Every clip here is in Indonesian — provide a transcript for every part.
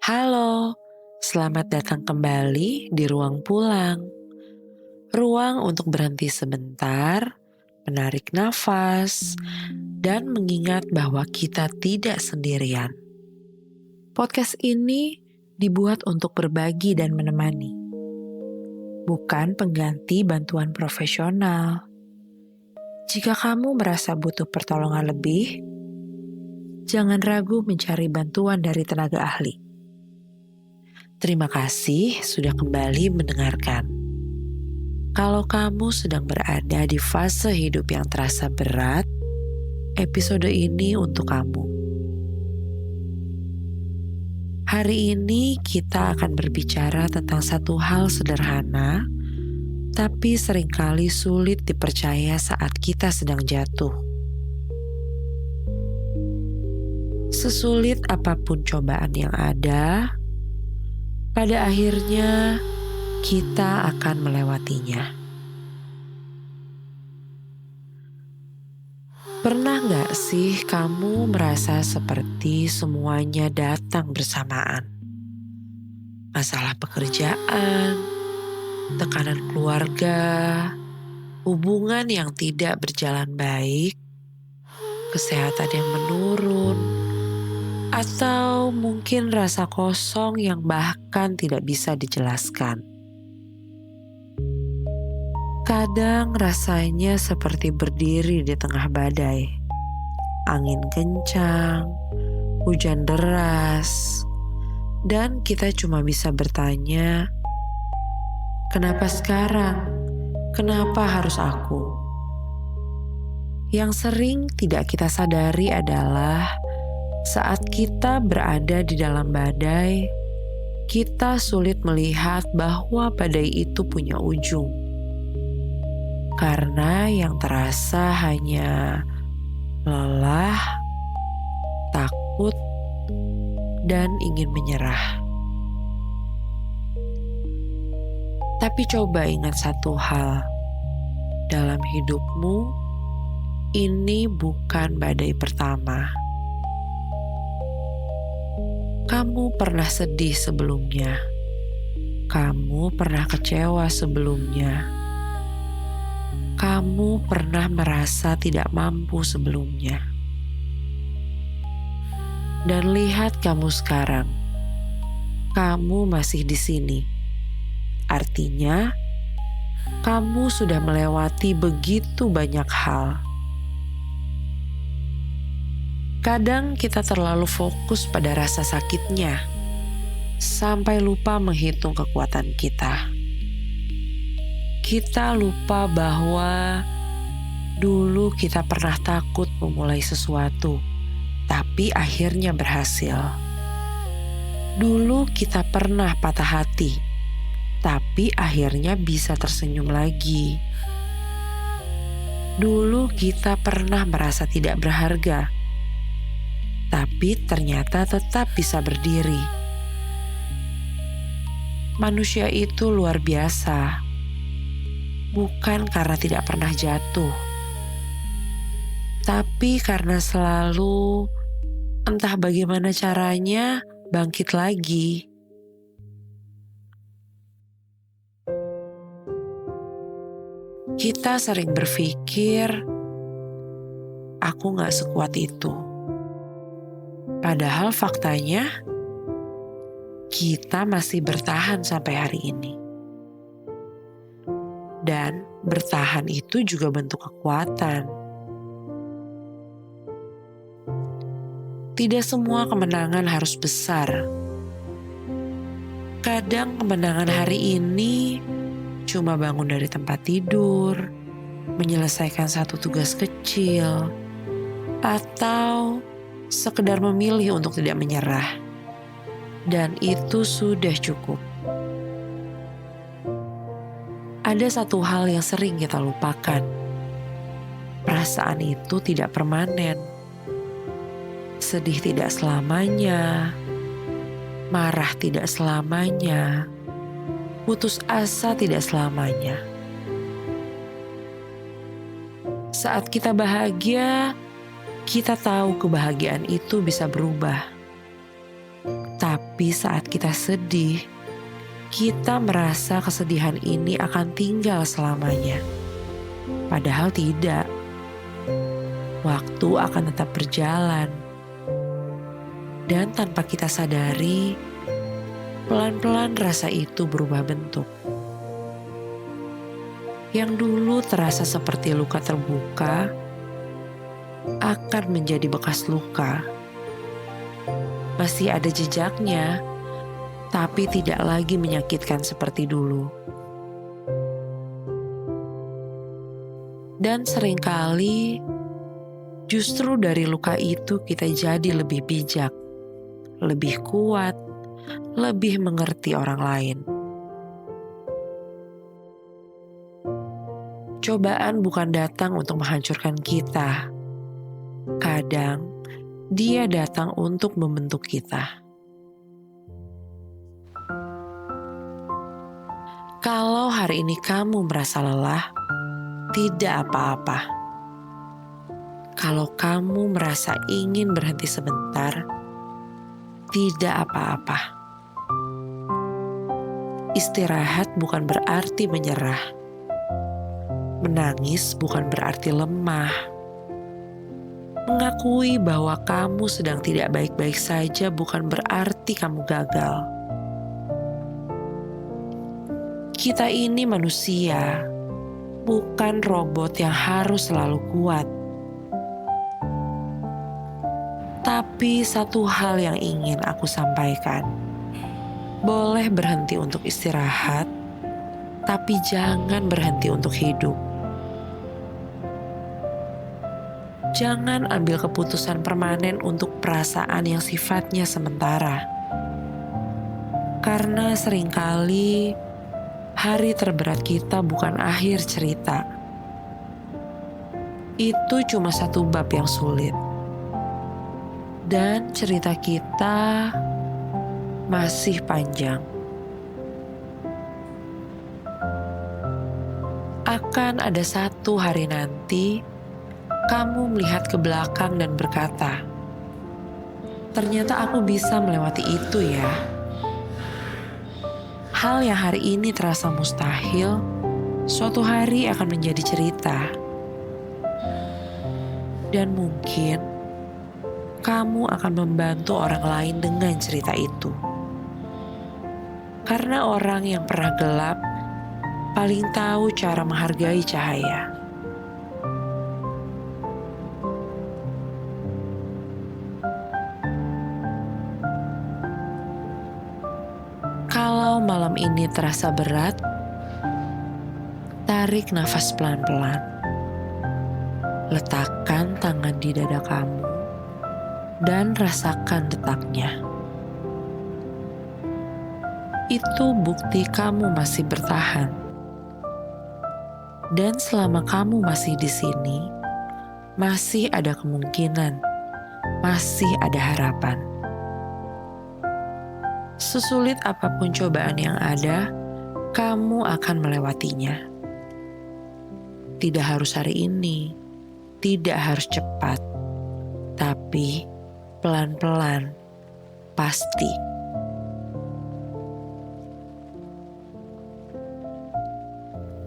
Halo, selamat datang kembali di ruang pulang. Ruang untuk berhenti sebentar, menarik nafas, dan mengingat bahwa kita tidak sendirian. Podcast ini dibuat untuk berbagi dan menemani, bukan pengganti bantuan profesional. Jika kamu merasa butuh pertolongan lebih, jangan ragu mencari bantuan dari tenaga ahli. Terima kasih sudah kembali mendengarkan. Kalau kamu sedang berada di fase hidup yang terasa berat, episode ini untuk kamu. Hari ini kita akan berbicara tentang satu hal sederhana, tapi seringkali sulit dipercaya saat kita sedang jatuh. Sesulit apapun cobaan yang ada, pada akhirnya kita akan melewatinya. Pernah gak sih kamu merasa seperti semuanya datang bersamaan? Masalah pekerjaan, tekanan keluarga, hubungan yang tidak berjalan baik, kesehatan yang menurun, atau mungkin rasa kosong yang bahkan tidak bisa dijelaskan. Kadang rasanya seperti berdiri di tengah badai. Angin kencang, hujan deras, dan kita cuma bisa bertanya, kenapa sekarang? Kenapa harus aku? Yang sering tidak kita sadari adalah saat kita berada di dalam badai, kita sulit melihat bahwa badai itu punya ujung. Karena yang terasa hanya lelah, takut, dan ingin menyerah. Tapi coba ingat satu hal, dalam hidupmu ini bukan badai pertama. Kamu pernah sedih sebelumnya, kamu pernah kecewa sebelumnya, kamu pernah merasa tidak mampu sebelumnya. Dan lihat kamu sekarang, kamu masih di sini. Artinya, kamu sudah melewati begitu banyak hal. Kadang kita terlalu fokus pada rasa sakitnya, sampai lupa menghitung kekuatan kita. Kita lupa bahwa dulu kita pernah takut memulai sesuatu, tapi akhirnya berhasil. Dulu kita pernah patah hati, tapi akhirnya bisa tersenyum lagi. Dulu kita pernah merasa tidak berharga, tapi ternyata tetap bisa berdiri. Manusia itu luar biasa. Bukan karena tidak pernah jatuh, tapi karena selalu entah bagaimana caranya bangkit lagi. Kita sering berpikir, aku gak sekuat itu. Padahal faktanya, kita masih bertahan sampai hari ini. Dan bertahan itu juga bentuk kekuatan. Tidak semua kemenangan harus besar. Kadang kemenangan hari ini cuma bangun dari tempat tidur, menyelesaikan satu tugas kecil, atau sekedar memilih untuk tidak menyerah. Dan itu sudah cukup. Ada satu hal yang sering kita lupakan. Perasaan itu tidak permanen. Sedih tidak selamanya. Marah tidak selamanya. Putus asa tidak selamanya. Saat kita bahagia, kita tahu kebahagiaan itu bisa berubah. Tapi saat kita sedih, kita merasa kesedihan ini akan tinggal selamanya. Padahal tidak. Waktu akan tetap berjalan. Dan tanpa kita sadari, pelan-pelan rasa itu berubah bentuk. Yang dulu terasa seperti luka terbuka, akan menjadi bekas luka. Masih ada jejaknya, tapi tidak lagi menyakitkan seperti dulu. Dan seringkali, justru dari luka itu kita jadi lebih bijak, lebih kuat, lebih mengerti orang lain. Cobaan bukan datang untuk menghancurkan kita. Kadang, dia datang untuk membentuk kita. Kalau hari ini kamu merasa lelah, tidak apa-apa. Kalau kamu merasa ingin berhenti sebentar, tidak apa-apa. Istirahat bukan berarti menyerah. Menangis bukan berarti lemah. Mengakui bahwa kamu sedang tidak baik-baik saja bukan berarti kamu gagal. Kita ini manusia, bukan robot yang harus selalu kuat. Tapi satu hal yang ingin aku sampaikan, boleh berhenti untuk istirahat, tapi jangan berhenti untuk hidup. Jangan ambil keputusan permanen untuk perasaan yang sifatnya sementara. Karena seringkali hari terberat kita bukan akhir cerita. Itu cuma satu bab yang sulit. Dan cerita kita masih panjang. Akan ada satu hari nanti, kamu melihat ke belakang dan berkata, "Ternyata aku bisa melewati itu ya." Hal yang hari ini terasa mustahil, suatu hari akan menjadi cerita. Dan mungkin kamu akan membantu orang lain dengan cerita itu. Karena orang yang pernah gelap paling tahu cara menghargai cahaya. Kalau malam ini terasa berat, tarik nafas pelan-pelan. Letakkan tangan di dada kamu dan rasakan detaknya. Itu bukti kamu masih bertahan. Dan selama kamu masih di sini, masih ada kemungkinan, masih ada harapan. Sesulit apapun cobaan yang ada, kamu akan melewatinya. Tidak harus hari ini, tidak harus cepat, tapi pelan-pelan, pasti.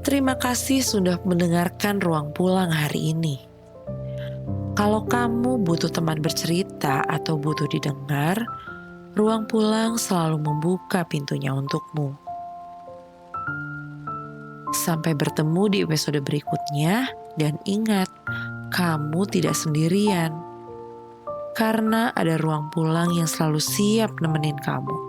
Terima kasih sudah mendengarkan Ruang Pulang hari ini. Kalau kamu butuh teman bercerita atau butuh didengar, Ruang Pulang selalu membuka pintunya untukmu. Sampai bertemu di episode berikutnya, dan ingat, kamu tidak sendirian. Karena ada Ruang Pulang yang selalu siap nemenin kamu.